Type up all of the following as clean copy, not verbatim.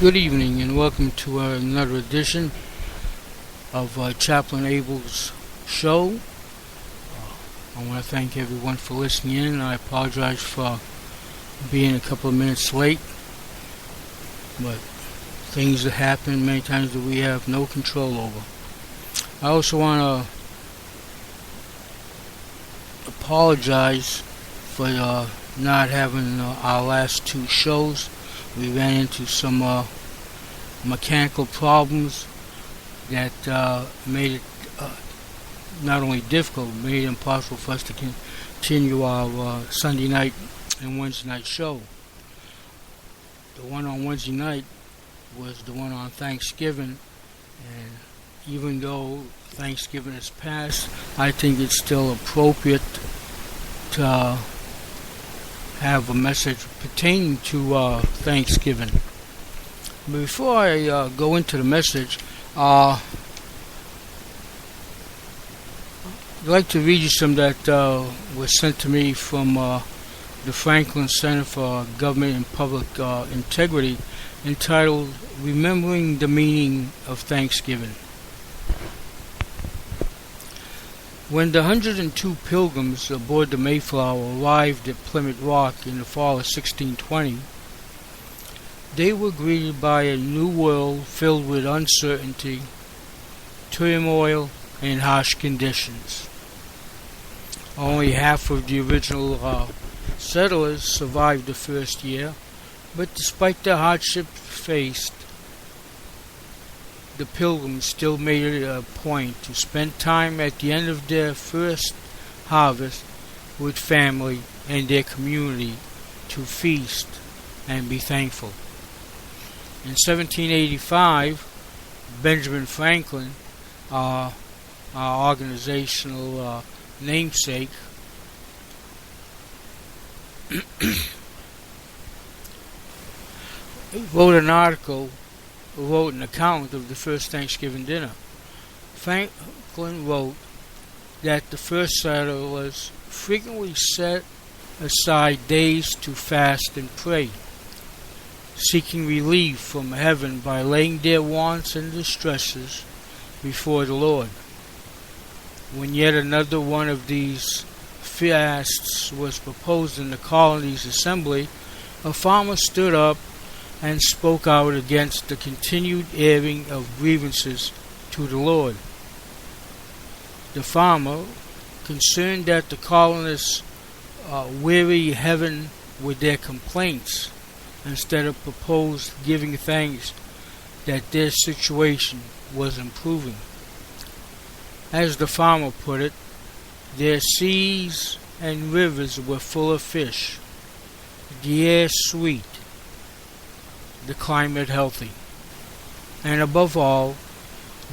Good evening and welcome to another edition of Chaplain Abel's show. I want to thank everyone for listening in. I apologize for being a couple of minutes late, but things that happen many times that we have no control over. I also want to apologize for not having our last two shows. We ran into some mechanical problems that made it not only difficult, made it impossible for us to continue our Sunday night and Wednesday night show. The one on Wednesday night was the one on Thanksgiving, and even though Thanksgiving is past, I think it's still appropriate to have a message pertaining to Thanksgiving. Before I go into the message, I'd like to read you some that was sent to me from the Franklin Center for Government and Public Integrity, entitled Remembering the Meaning of Thanksgiving. When the 102 pilgrims aboard the Mayflower arrived at Plymouth Rock in the fall of 1620, they were greeted by a new world filled with uncertainty, turmoil, and harsh conditions. Only half of the original settlers survived the first year, but despite the hardships faced, the pilgrims still made it a point to spend time at the end of their first harvest with family and their community to feast and be thankful. In 1785, Benjamin Franklin, our organizational namesake, wrote an account of the first Thanksgiving dinner. Franklin wrote that the first settlers frequently set aside days to fast and pray, seeking relief from heaven by laying their wants and distresses before the Lord. When yet another one of these fasts was proposed in the colony's assembly, a farmer stood up and spoke out against the continued airing of grievances to the Lord. The farmer, concerned that the colonists weary heaven with their complaints, instead of proposed giving thanks that their situation was improving. As the farmer put it, their seas and rivers were full of fish, the air sweet, the climate healthy, and above all,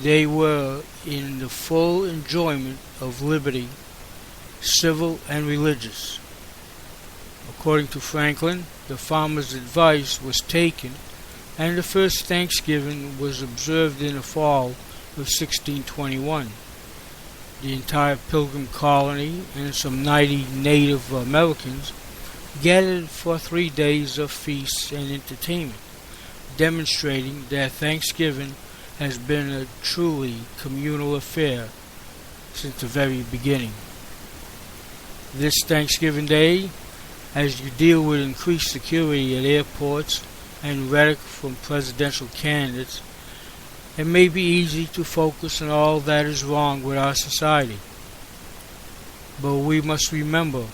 they were in the full enjoyment of liberty, civil and religious. According to Franklin, the farmer's advice was taken, and the first Thanksgiving was observed in the fall of 1621. The entire Pilgrim colony and some 90 Native Americans gathered for 3 days of feasts and entertainment, demonstrating that Thanksgiving has been a truly communal affair since the very beginning. This Thanksgiving Day, as you deal with increased security at airports and rhetoric from presidential candidates, it may be easy to focus on all that is wrong with our society. But we must remember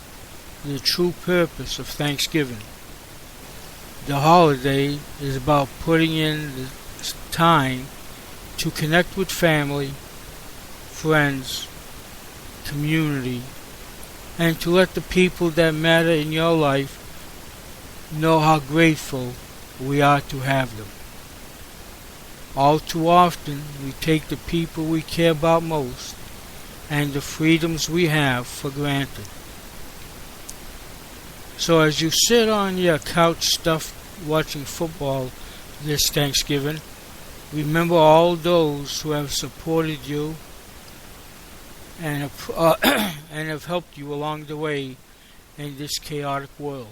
the true purpose of Thanksgiving. The holiday is about putting in the time to connect with family, friends, community, and to let the people that matter in your life know how grateful we are to have them. All too often, we take the people we care about most and the freedoms we have for granted. So as you sit on your couch stuffed watching football this Thanksgiving, remember all those who have supported you and have helped you along the way in this chaotic world.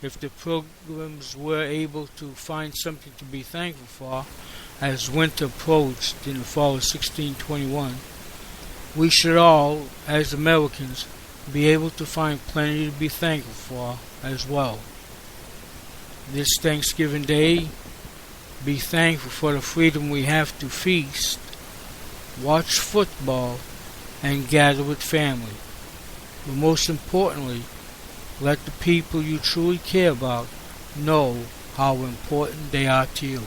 if the pilgrims were able to find something to be thankful for as winter approached in the fall of 1621, we should all, as Americans, be able to find plenty to be thankful for as well. This Thanksgiving Day, be thankful for the freedom we have to feast, watch football, and gather with family. But most importantly, let the people you truly care about know how important they are to you.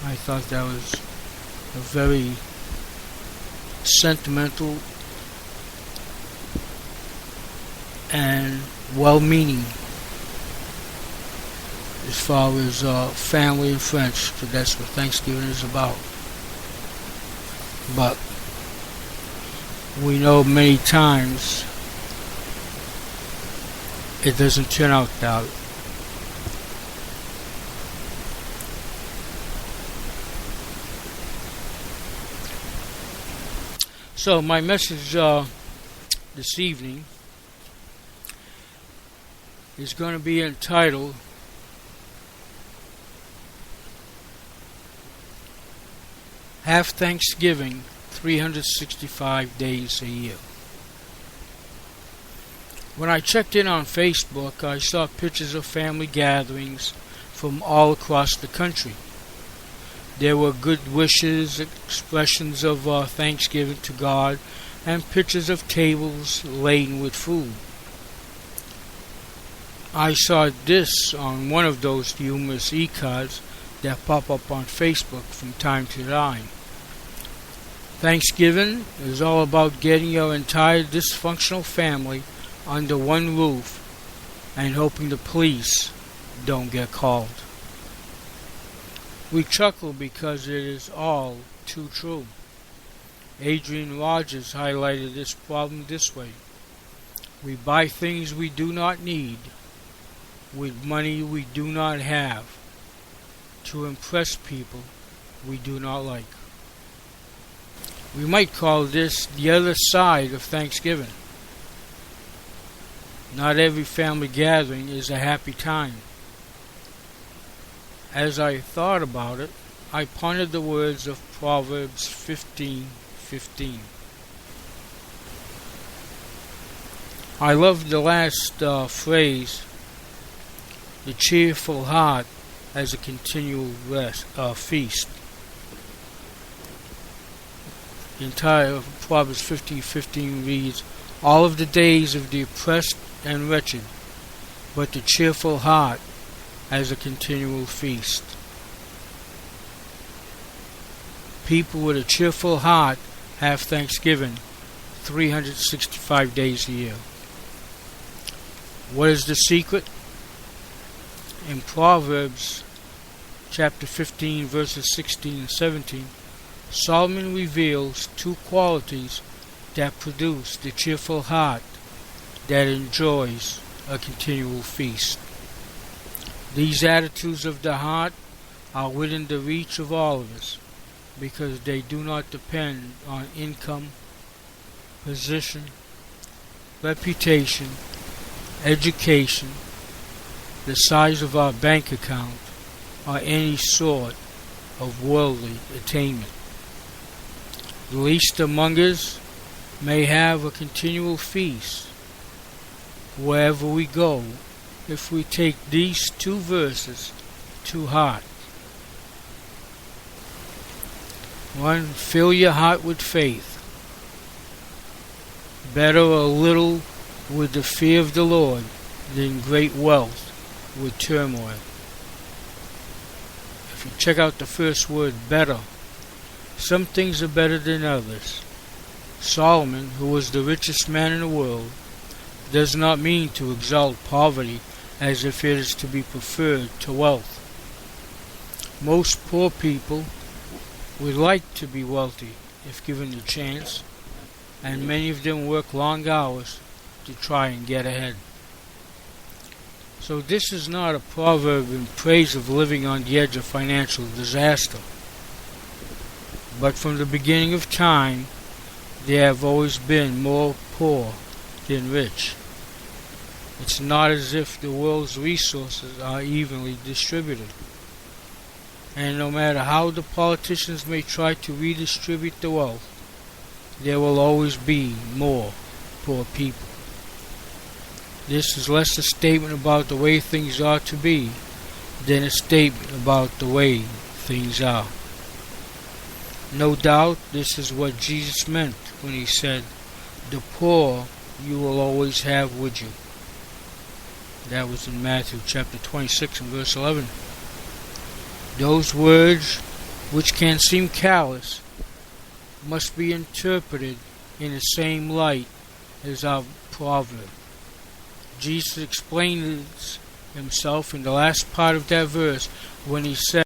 I thought that was a very sentimental and well-meaning as far as family and friends, because that's what Thanksgiving is about. But we know many times it doesn't turn out that way. So my message this evening is going to be entitled Have Thanksgiving 365 Days a Year. When I checked in on Facebook, I saw pictures of family gatherings from all across the country. There were good wishes, expressions of thanksgiving to God, and pictures of tables laden with food. I saw this on one of those numerous e-cards that pop up on Facebook from time to time. Thanksgiving is all about getting your entire dysfunctional family under one roof and hoping the police don't get called. We chuckle because it is all too true. Adrian Rogers highlighted this problem this way. We buy things we do not need with money we do not have to impress people we do not like. We might call this the other side of Thanksgiving. Not every family gathering is a happy time. As I thought about it, I pondered the words of Proverbs 15:15. I love the last phrase, the cheerful heart as a continual feast. The entire Proverbs 15:15 reads, all of the days of the oppressed and wretched, but the cheerful heart as a continual feast. People with a cheerful heart have Thanksgiving 365 days a year. What is the secret? In Proverbs chapter 15 verses 16 and 17, Solomon reveals two qualities that produce the cheerful heart that enjoys a continual feast. These attitudes of the heart are within the reach of all of us because they do not depend on income, position, reputation, education, the size of our bank account, or any sort of worldly attainment. The least among us may have a continual feast wherever we go if we take these two verses to heart. 1. Fill your heart with faith. Better a little with the fear of the Lord than great wealth with turmoil. If you check out the first word, better, some things are better than others. Solomon, who was the richest man in the world, does not mean to exalt poverty as if it is to be preferred to wealth. Most poor people would like to be wealthy if given the chance, and many of them work long hours to try and get ahead. So this is not a proverb in praise of living on the edge of financial disaster. But from the beginning of time, there have always been more poor than rich. It's not as if the world's resources are evenly distributed. And no matter how the politicians may try to redistribute the wealth, there will always be more poor people. This is less a statement about the way things are to be than a statement about the way things are. No doubt this is what Jesus meant when he said, "The poor you will always have with you." That was in Matthew chapter 26 and verse 11. Those words, which can seem callous, must be interpreted in the same light as our proverb. Jesus explains himself in the last part of that verse when he said,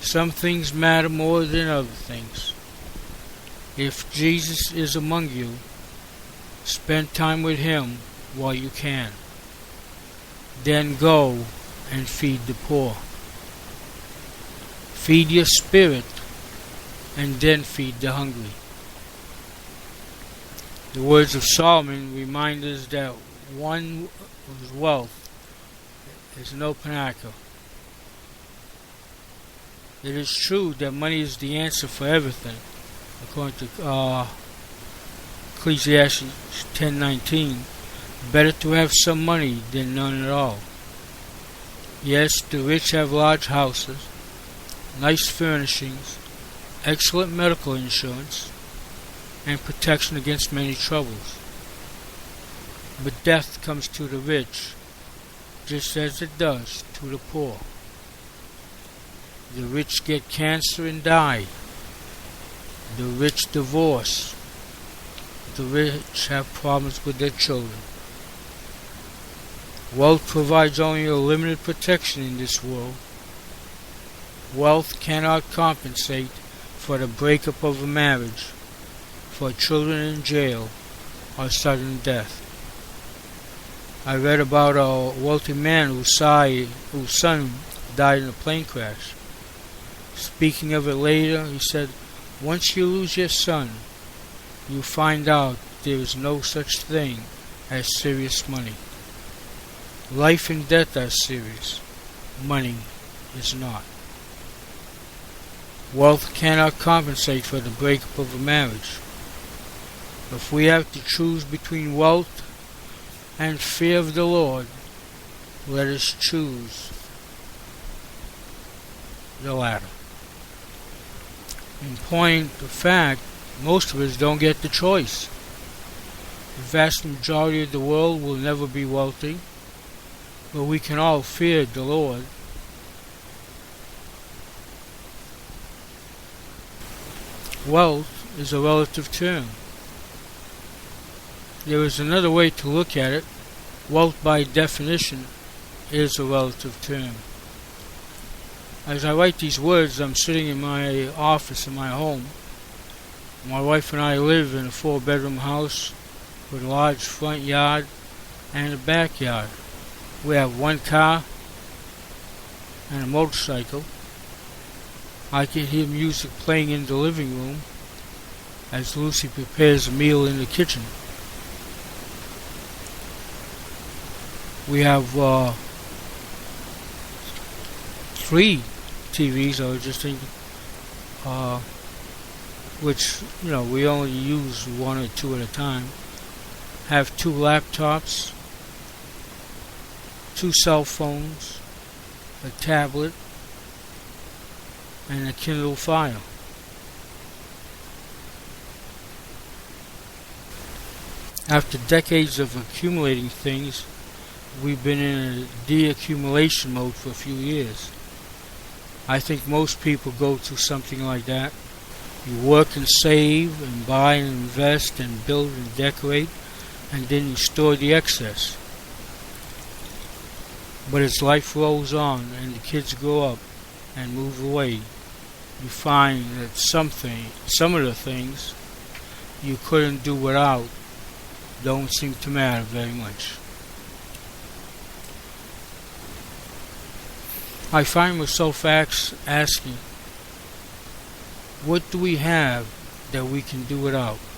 "Some things matter more than other things." If Jesus is among you, spend time with him while you can. Then go and feed the poor. Feed your spirit and then feed the hungry. The words of Solomon remind us that one whose wealth is no pinnacle. It is true that money is the answer for everything, according to Ecclesiastes 10:19. Better to have some money than none at all. Yes, the rich have large houses, nice furnishings, excellent medical insurance, and protection against many troubles. But death comes to the rich, just as it does to the poor. The rich get cancer and die. The rich divorce. The rich have problems with their children. Wealth provides only a limited protection in this world. Wealth cannot compensate for the breakup of a marriage, for children in jail, or sudden death. I read about a wealthy man whose son died in a plane crash. Speaking of it later, he said, "Once you lose your son, you find out there is no such thing as serious money. Life and death are serious. Money is not." Wealth cannot compensate for the breakup of a marriage. If we have to choose between wealth and fear of the Lord, let us choose the latter. In point of fact, most of us don't get the choice. The vast majority of the world will never be wealthy, but we can all fear the Lord. Wealth is a relative term. There is another way to look at it. Wealth, by definition, is a relative term. As I write these words, I'm sitting in my office in my home. My wife and I live in a 4-bedroom house with a large front yard and a backyard. We have one car and a motorcycle. I can hear music playing in the living room as Lucy prepares a meal in the kitchen. We have 3 TVs, I was just thinking, which, we only use 1 or 2 at a time. Have 2 laptops, 2 cell phones, a tablet, and a Kindle Fire. After decades of accumulating things, we've been in a deaccumulation mode for a few years. I think most people go through something like that. You work and save and buy and invest and build and decorate, and then you store the excess. But as life rolls on and the kids grow up and move away, you find that some of the things you couldn't do without don't seem to matter very much. I find myself asking, what do we have that we can do without.